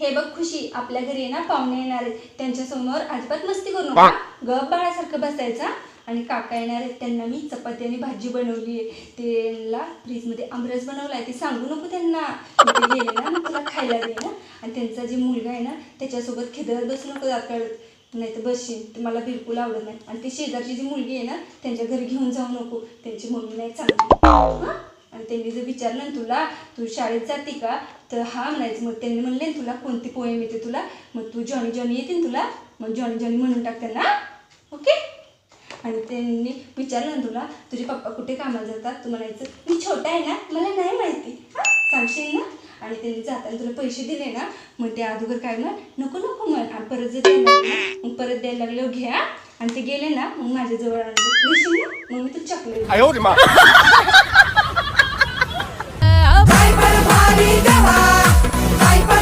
हे बघ खुशी, आपल्या घरी ना पाहुणे येणार आहेत, त्यांच्या समोर अजिबात मस्ती करू नका, गप बाळासारखं बसायचा. आणि काका येणार आहेत, त्यांना मी चपाती आणि भाजी बनवली आहे, त्यांना फ्रीजमध्ये आमरस बनवला आहे, ते सांगू नको त्यांना. ते गेले ना मग तुला खायला दे ना. आणि त्यांचा जे मुलगा आहे ना त्याच्यासोबत खिदळत बसू नको जात, नाही तर बसशील, ते मला बिलकुल आवडत नाही. आणि ती शेजारची जी मुलगी आहे ना त्यांच्या घरी घेऊन जाऊ नको, त्यांची मम्मी नाही चांगली हां. आणि त्यांनी जर विचारलं ना तुला तू शाळेत जाते का, तर हा म्हणायचं. मग त्यांनी म्हणले ना तुला कोणती पोएम येते तुला, मग तू जॉनी जॉनी येते ना तुला, मग जॉनी जॉनी म्हणून टाक त्यांना, ओके. आणि त्यांनी विचारलं ना तुला तुझे पप्पा कुठे कामाला जातात, तू म्हणायचं मी छोटा आहे ना मला नाही माहिती, हां सांगशील ना. आणि त्यांनी जाताना तुला पैसे दिले ना मग ते अगोदर काय म्हण नको नको म्हण, आणि परत जर द्यायला लागले मग परत द्यायला लागल्यावर घ्या. आणि ते गेले ना मग माझ्याजवळ आणलं मग मी तू चॉकलेट